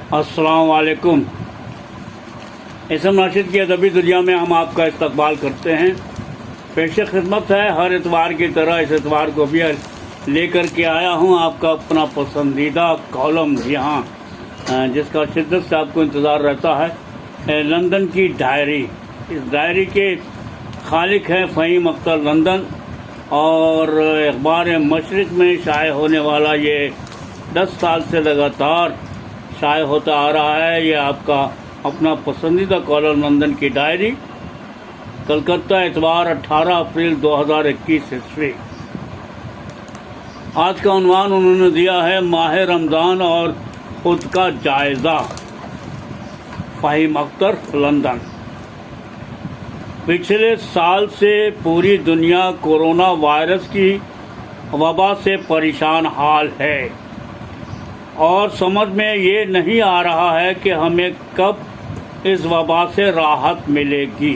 السلام علیکم۔ اسم راشد کی ادبی دنیا میں ہم آپ کا استقبال کرتے ہیں۔ پیش خدمت ہے ہر اتوار کی طرح اس اتوار کو بھی لے کر کے آیا ہوں آپ کا اپنا پسندیدہ کالم یہاں جس کا شدت سے آپ کو انتظار رہتا ہے، لندن کی ڈائری۔ اس ڈائری کے خالق ہیں فہیم اختر لندن، اور اخبار مشرق میں شائع ہونے والا یہ 10 سال سے لگاتار شائع ہوتا آ رہا ہے۔ یہ آپ کا اپنا پسندیدہ کالم لندن کی ڈائری، کلکتہ، اتوار 18 اپریل 2021 عیسوی۔ آج کا عنوان انہوں نے دیا ہے ماہ رمضان اور خود کا جائزہ۔ فہیم اختر لندن۔ پچھلے سال سے پوری دنیا کورونا وائرس کی وبا سے پریشان حال ہے، اور سمجھ میں یہ نہیں آ رہا ہے کہ ہمیں کب اس وبا سے راحت ملے گی۔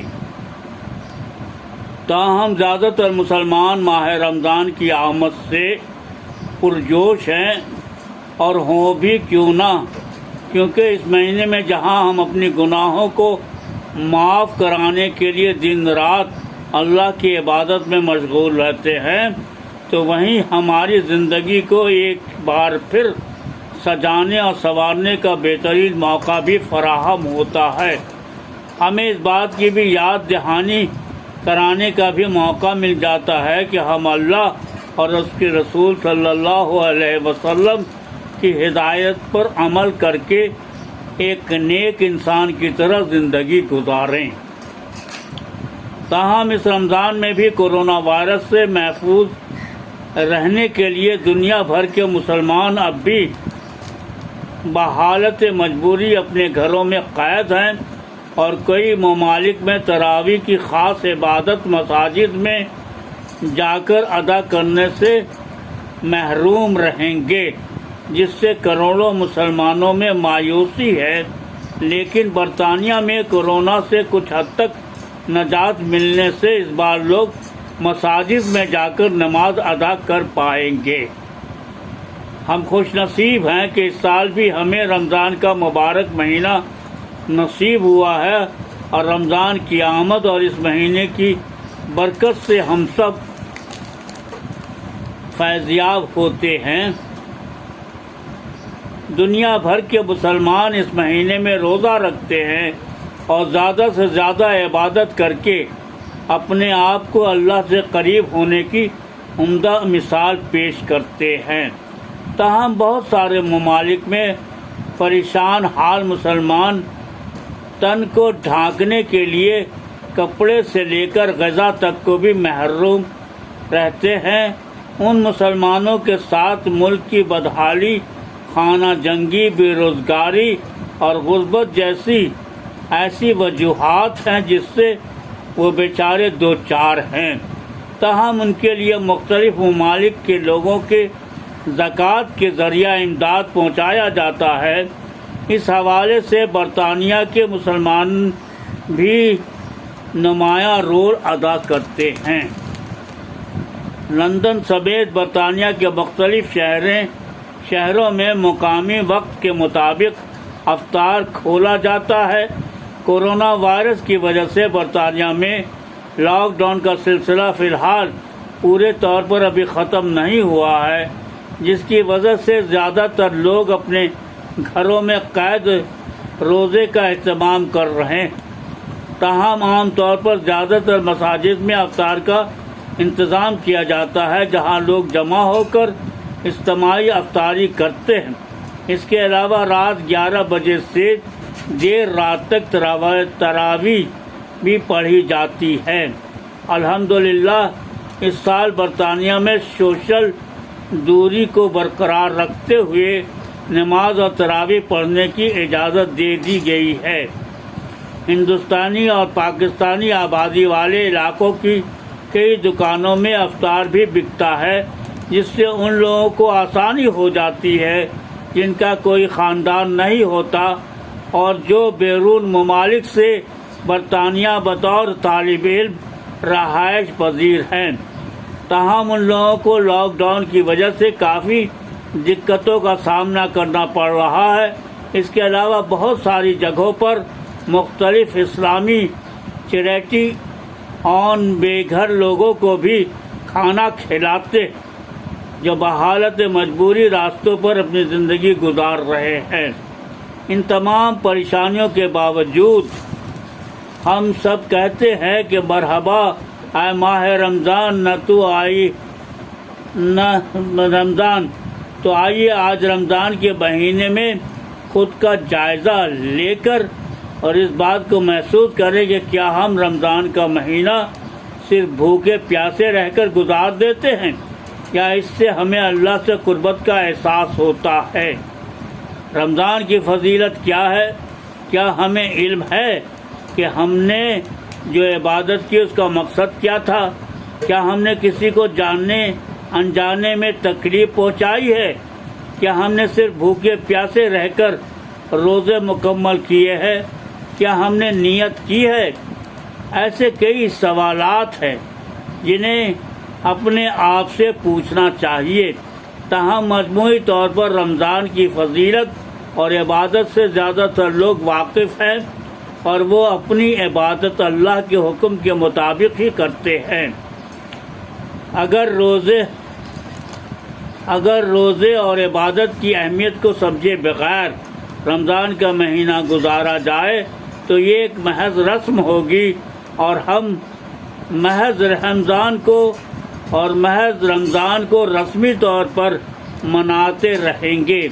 تاہم زیادہ تر مسلمان ماہ رمضان کی آمد سے پرجوش ہیں، اور ہوں بھی کیوں نہ، کیونکہ اس مہینے میں جہاں ہم اپنی گناہوں کو معاف کرانے کے لیے دن رات اللہ کی عبادت میں مشغول رہتے ہیں، تو وہیں ہماری زندگی کو ایک بار پھر سجانے اور سنوارنے کا بہترین موقع بھی فراہم ہوتا ہے۔ ہمیں اس بات کی بھی یاد دہانی کرانے کا بھی موقع مل جاتا ہے کہ ہم اللہ اور اس کے رسول صلی اللہ علیہ وسلم کی ہدایت پر عمل کر کے ایک نیک انسان کی طرح زندگی گزاریں۔ تاہم اس رمضان میں بھی کورونا وائرس سے محفوظ رہنے کے لیے دنیا بھر کے مسلمان اب بھی بحالت مجبوری اپنے گھروں میں قید ہیں، اور کئی ممالک میں تراویح کی خاص عبادت مساجد میں جا کر ادا کرنے سے محروم رہیں گے، جس سے کروڑوں مسلمانوں میں مایوسی ہے۔ لیکن برطانیہ میں کورونا سے کچھ حد تک نجات ملنے سے اس بار لوگ مساجد میں جا کر نماز ادا کر پائیں گے۔ ہم خوش نصیب ہیں کہ اس سال بھی ہمیں رمضان کا مبارک مہینہ نصیب ہوا ہے، اور رمضان کی آمد اور اس مہینے کی برکت سے ہم سب فیضیاب ہوتے ہیں۔ دنیا بھر کے مسلمان اس مہینے میں روزہ رکھتے ہیں اور زیادہ سے زیادہ عبادت کر کے اپنے آپ کو اللہ سے قریب ہونے کی عمدہ مثال پیش کرتے ہیں۔ تاہم بہت سارے ممالک میں پریشان حال مسلمان تن کو ڈھانکنے کے لیے کپڑے سے لے کر غذا تک کو بھی محروم رہتے ہیں۔ ان مسلمانوں کے ساتھ ملک کی بدحالی، خانہ جنگی، بے روزگاری اور غربت جیسی ایسی وجوہات ہیں جس سے وہ بیچارے دوچار ہیں۔ تاہم ان کے لیے مختلف ممالک کے لوگوں کے زکوٰۃ کے ذریعہ امداد پہنچایا جاتا ہے۔ اس حوالے سے برطانیہ کے مسلمان بھی نمایاں رول ادا کرتے ہیں۔ لندن سمیت برطانیہ کے مختلف شہروں میں مقامی وقت کے مطابق افطار کھولا جاتا ہے۔ کورونا وائرس کی وجہ سے برطانیہ میں لاک ڈاؤن کا سلسلہ فی الحال پورے طور پر ابھی ختم نہیں ہوا ہے، جس کی وجہ سے زیادہ تر لوگ اپنے گھروں میں قید روزے کا اہتمام کر رہے ہیں۔ تاہم عام طور پر زیادہ تر مساجد میں افطار کا انتظام کیا جاتا ہے، جہاں لوگ جمع ہو کر اجتماعی افطاری کرتے ہیں۔ اس کے علاوہ رات 11 بجے سے دیر رات تک تراویح بھی پڑھی جاتی ہے۔ الحمدللہ اس سال برطانیہ میں سوشل دوری کو برقرار رکھتے ہوئے نماز اور تراویح پڑھنے کی اجازت دے دی گئی ہے۔ ہندوستانی اور پاکستانی آبادی والے علاقوں کی کئی دکانوں میں افطار بھی بکتا ہے، جس سے ان لوگوں کو آسانی ہو جاتی ہے جن کا کوئی خاندان نہیں ہوتا اور جو بیرون ممالک سے برطانیہ بطور طالب علم رہائش پذیر ہیں۔ تاہم ان لوگوں کو لاک ڈاؤن کی وجہ سے کافی دقتوں کا سامنا کرنا پڑ رہا ہے، اس کے علاوہ بہت ساری جگہوں پر مختلف اسلامی چیریٹی آن بے گھر لوگوں کو بھی کھانا کھلاتے جو بحالت مجبوری راستوں پر اپنی زندگی گزار رہے ہیں۔ ان تمام پریشانیوں کے باوجود ہم سب کہتے ہیں کہ مرحبا اے ماہ رمضان، تو آئیے آج رمضان کے مہینے میں خود کا جائزہ لے کر اور اس بات کو محسوس کریں کہ کیا ہم رمضان کا مہینہ صرف بھوکے پیاسے رہ کر گزار دیتے ہیں یا اس سے ہمیں اللہ سے قربت کا احساس ہوتا ہے۔ رمضان کی فضیلت کیا ہے؟ کیا ہمیں علم ہے کہ ہم نے جو عبادت کی اس کا مقصد کیا تھا؟ کیا ہم نے کسی کو جاننے انجانے میں تکلیف پہنچائی ہے؟ کیا ہم نے صرف بھوکے پیاسے رہ کر روزے مکمل کیے ہیں؟ کیا ہم نے نیت کی ہے؟ ایسے کئی سوالات ہیں جنہیں اپنے آپ سے پوچھنا چاہیے۔ تاہم مجموعی طور پر رمضان کی فضیلت اور عبادت سے زیادہ تر لوگ واقف ہیں اور وہ اپنی عبادت اللہ کے حکم کے مطابق ہی کرتے ہیں۔ اگر روزے اور عبادت کی اہمیت کو سمجھے بغیر رمضان کا مہینہ گزارا جائے تو یہ ایک محض رسم ہوگی اور ہم محض رمضان کو رسمی طور پر مناتے رہیں گے۔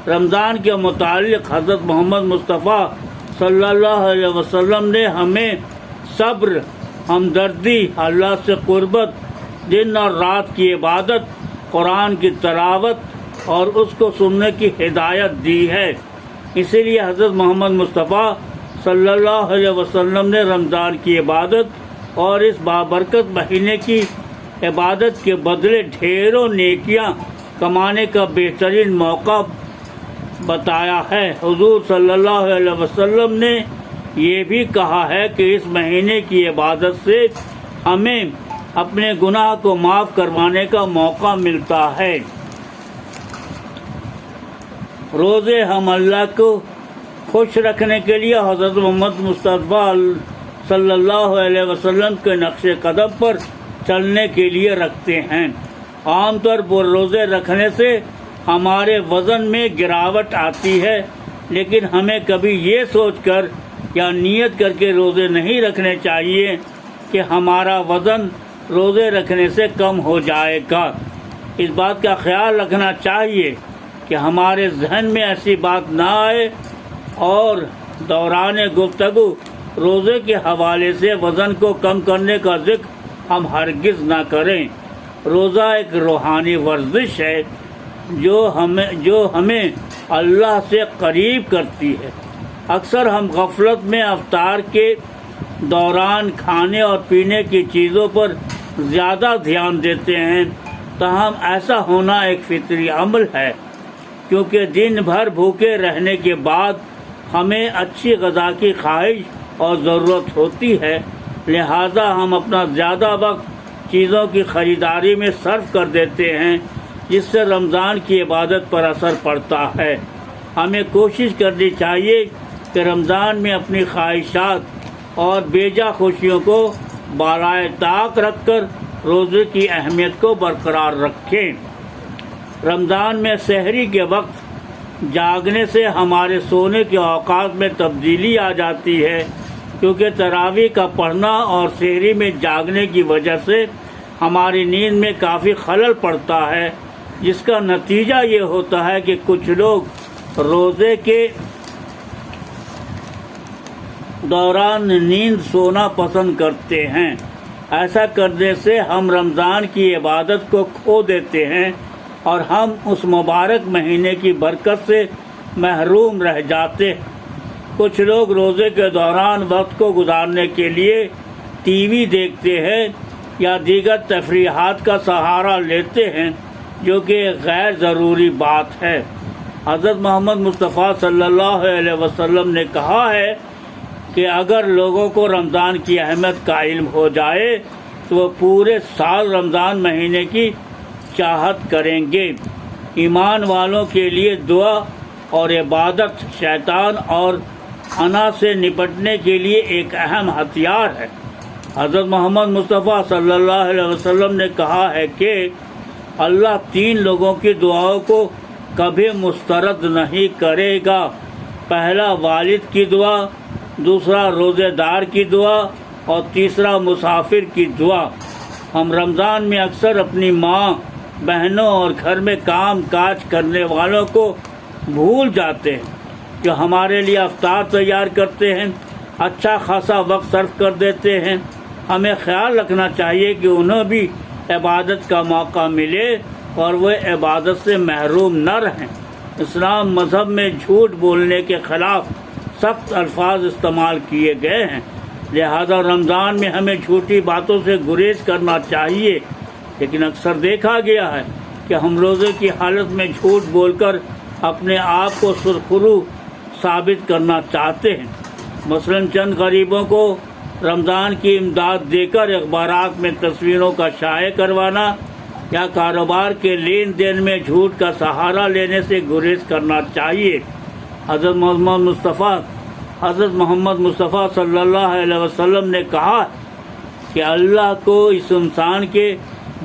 رمضان کے متعلق حضرت محمد مصطفیٰ صلی اللہ علیہ وسلم نے ہمیں صبر، ہمدردی، اللہ سے قربت، دن اور رات کی عبادت، قرآن کی تلاوت اور اس کو سننے کی ہدایت دی ہے۔ اسی لیے حضرت محمد مصطفیٰ صلی اللہ علیہ وسلم نے رمضان کی عبادت اور اس بابرکت مہینے کی عبادت کے بدلے ڈھیروں نیکیاں کمانے کا بہترین موقع بتایا ہے۔ حضور صلی اللہ علیہ وسلم نے یہ بھی کہا ہے کہ اس مہینے کی عبادت سے ہمیں اپنے گناہ کو معاف کروانے کا موقع ملتا ہے۔ روزے ہم اللہ کو خوش رکھنے کے لیے حضرت محمد مصطفیٰ صلی اللہ علیہ وسلم کے نقش قدم پر چلنے کے لیے رکھتے ہیں۔ عام طور پر روزے رکھنے سے ہمارے وزن میں گراوٹ آتی ہے، لیکن ہمیں کبھی یہ سوچ کر یا نیت کر کے روزے نہیں رکھنے چاہیے کہ ہمارا وزن روزے رکھنے سے کم ہو جائے گا۔ اس بات کا خیال رکھنا چاہیے کہ ہمارے ذہن میں ایسی بات نہ آئے اور دوران گفتگو روزے کے حوالے سے وزن کو کم کرنے کا ذکر ہم ہرگز نہ کریں۔ روزہ ایک روحانی ورزش ہے جو ہمیں اللہ سے قریب کرتی ہے۔ اکثر ہم غفلت میں افطار کے دوران کھانے اور پینے کی چیزوں پر زیادہ دھیان دیتے ہیں، تاہم ایسا ہونا ایک فطری عمل ہے، کیونکہ دن بھر بھوکے رہنے کے بعد ہمیں اچھی غذا کی خواہش اور ضرورت ہوتی ہے، لہذا ہم اپنا زیادہ وقت چیزوں کی خریداری میں صرف کر دیتے ہیں، جس سے رمضان کی عبادت پر اثر پڑتا ہے۔ ہمیں کوشش کرنی چاہیے کہ رمضان میں اپنی خواہشات اور بیجا خوشیوں کو بالائے طاق رکھ کر روزے کی اہمیت کو برقرار رکھیں۔ رمضان میں سحری کے وقت جاگنے سے ہمارے سونے کے اوقات میں تبدیلی آ جاتی ہے، کیونکہ تراویح کا پڑھنا اور سحری میں جاگنے کی وجہ سے ہماری نیند میں کافی خلل پڑتا ہے، جس کا نتیجہ یہ ہوتا ہے کہ کچھ لوگ روزے کے دوران نیند سونا پسند کرتے ہیں۔ ایسا کرنے سے ہم رمضان کی عبادت کو کھو دیتے ہیں اور ہم اس مبارک مہینے کی برکت سے محروم رہ جاتے ہیں۔ کچھ لوگ روزے کے دوران وقت کو گزارنے کے لیے ٹی وی دیکھتے ہیں یا دیگر تفریحات کا سہارا لیتے ہیں، جو کہ ایک غیر ضروری بات ہے۔ حضرت محمد مصطفیٰ صلی اللہ علیہ وسلم نے کہا ہے کہ اگر لوگوں کو رمضان کی اہمیت کا علم ہو جائے تو وہ پورے سال رمضان مہینے کی چاہت کریں گے۔ ایمان والوں کے لیے دعا اور عبادت شیطان اور انا سے نپٹنے کے لیے ایک اہم ہتھیار ہے۔ حضرت محمد مصطفیٰ صلی اللہ علیہ وسلم نے کہا ہے کہ اللہ 3 لوگوں کی دعاؤں کو کبھی مسترد نہیں کرے گا۔ پہلا والد کی دعا، دوسرا روزے دار کی دعا اور تیسرا مسافر کی دعا۔ ہم رمضان میں اکثر اپنی ماں، بہنوں اور گھر میں کام کاج کرنے والوں کو بھول جاتے ہیں، جو ہمارے لیے افطار تیار کرتے ہیں، اچھا خاصا وقت صرف کر دیتے ہیں۔ ہمیں خیال رکھنا چاہیے کہ انہیں بھی عبادت کا موقع ملے اور وہ عبادت سے محروم نہ رہیں۔ اسلام مذہب میں جھوٹ بولنے کے خلاف سخت الفاظ استعمال کیے گئے ہیں، لہذا رمضان میں ہمیں جھوٹی باتوں سے گریز کرنا چاہیے۔ لیکن اکثر دیکھا گیا ہے کہ ہم روزے کی حالت میں جھوٹ بول کر اپنے آپ کو سرخرو ثابت کرنا چاہتے ہیں۔ مثلاً چند غریبوں کو رمضان کی امداد دے کر اخبارات میں تصویروں کا شائع کروانا یا کاروبار کے لین دین میں جھوٹ کا سہارا لینے سے گریز کرنا چاہیے۔ حضرت محمد مصطفیٰ صلی اللہ علیہ وسلم نے کہا کہ اللہ کو اس انسان کے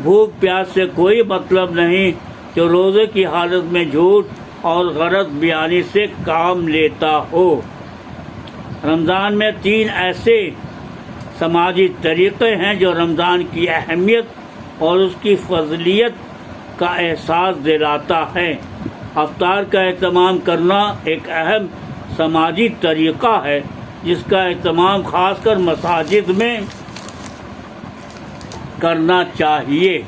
بھوک پیاس سے کوئی مطلب نہیں جو روزے کی حالت میں جھوٹ اور غلط بیانی سے کام لیتا ہو۔ رمضان میں 3 ایسے سماجی طریقے ہیں جو رمضان کی اہمیت اور اس کی فضیلت کا احساس دلاتا ہے۔ افطار کا اہتمام کرنا ایک اہم سماجی طریقہ ہے جس کا اہتمام خاص کر مساجد میں کرنا چاہیے،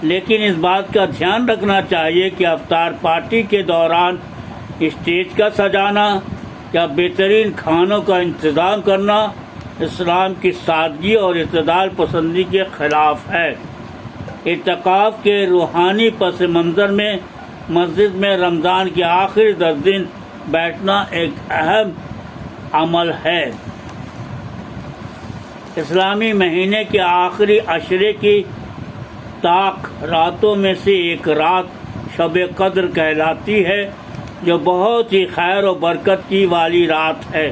لیکن اس بات کا دھیان رکھنا چاہیے کہ افطار پارٹی کے دوران اسٹیج کا سجانا یا بہترین کھانوں کا انتظام کرنا اسلام کی سادگی اور اعتدال پسندی کے خلاف ہے۔ اعتکاف کے روحانی پس منظر میں مسجد میں رمضان کے آخری 10 دن بیٹھنا ایک اہم عمل ہے۔ اسلامی مہینے کے آخری عشرے کی طاق راتوں میں سے ایک رات شب قدر کہلاتی ہے، جو بہت ہی خیر و برکت کی والی رات ہے۔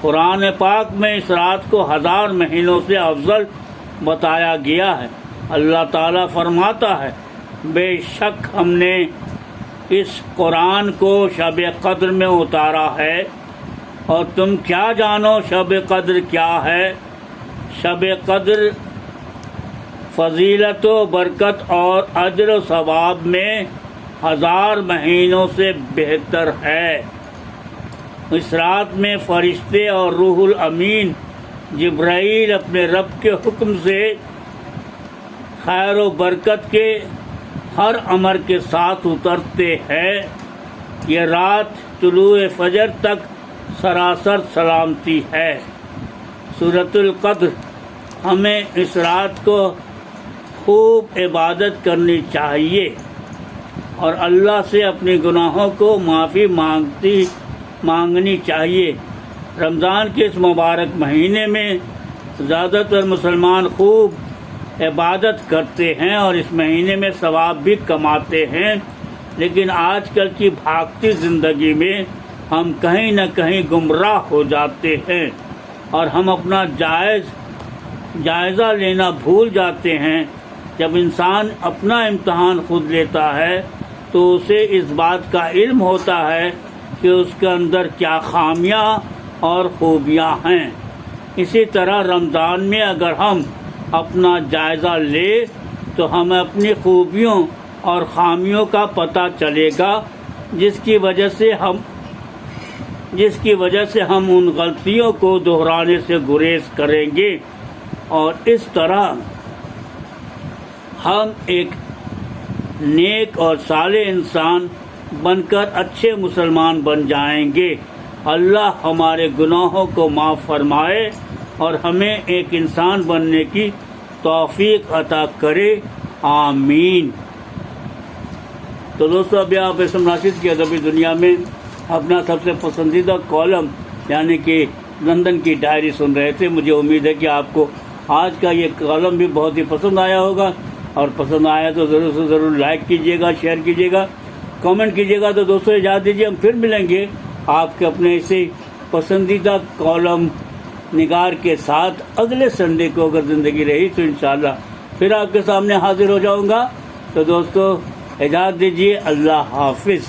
قرآن پاک میں اس رات کو 1000 مہینوں سے افضل بتایا گیا ہے۔ اللہ تعالیٰ فرماتا ہے، بے شک ہم نے اس قرآن کو شب قدر میں اتارا ہے، اور تم کیا جانو شب قدر کیا ہے؟ شب قدر فضیلت و برکت اور اجر و ثواب میں 1000 مہینوں سے بہتر ہے۔ اس رات میں فرشتے اور روح الامین جبرائیل اپنے رب کے حکم سے خیر و برکت کے ہر امر کے ساتھ اترتے ہیں۔ یہ رات طلوع فجر تک سراسر سلامتی ہے۔ سورۃ القدر، ہمیں اس رات کو خوب عبادت کرنی چاہیے اور اللہ سے اپنے گناہوں کو معافی مانگنی چاہیے۔ رمضان کے اس مبارک مہینے میں زیادہ تر مسلمان خوب عبادت کرتے ہیں اور اس مہینے میں ثواب بھی کماتے ہیں، لیکن آج کل کی بھاگتی زندگی میں ہم کہیں نہ کہیں گمراہ ہو جاتے ہیں اور ہم اپنا جائزہ لینا بھول جاتے ہیں۔ جب انسان اپنا امتحان خود لیتا ہے تو اسے اس بات کا علم ہوتا ہے کہ اس کے اندر کیا خامیاں اور خوبیاں ہیں۔ اسی طرح رمضان میں اگر ہم اپنا جائزہ لیں تو ہمیں اپنی خوبیوں اور خامیوں کا پتہ چلے گا، جس کی وجہ سے ہم ان غلطیوں کو دہرانے سے گریز کریں گے، اور اس طرح ہم ایک نیک اور صالح انسان بن کر اچھے مسلمان بن جائیں گے۔ اللہ ہمارے گناہوں کو معاف فرمائے اور ہمیں ایک انسان بننے کی توفیق عطا کرے، آمین۔ تو دوستو، ابھی آپ اسم راشد کی ادبی دنیا میں اپنا سب سے پسندیدہ کالم یعنی کہ لندن کی ڈائری سن رہے تھے۔ مجھے امید ہے کہ آپ کو آج کا یہ کالم بھی بہت ہی پسند آیا ہوگا، اور پسند آیا تو ضرور سے ضرور لائک کیجیے گا، شیئر کیجیے گا، کامنٹ کیجیے گا. تو دوستوں اجازت دیجیے, ہم پھر ملیں گے آپ کے اپنے ایسے پسندیدہ کالم نگار کے ساتھ اگلے سنڈے کو, اگر زندگی رہی تو انشاءاللہ پھر آپ کے سامنے حاضر ہو جاؤں گا. تو دوستو اجازت دیجیے, اللہ حافظ.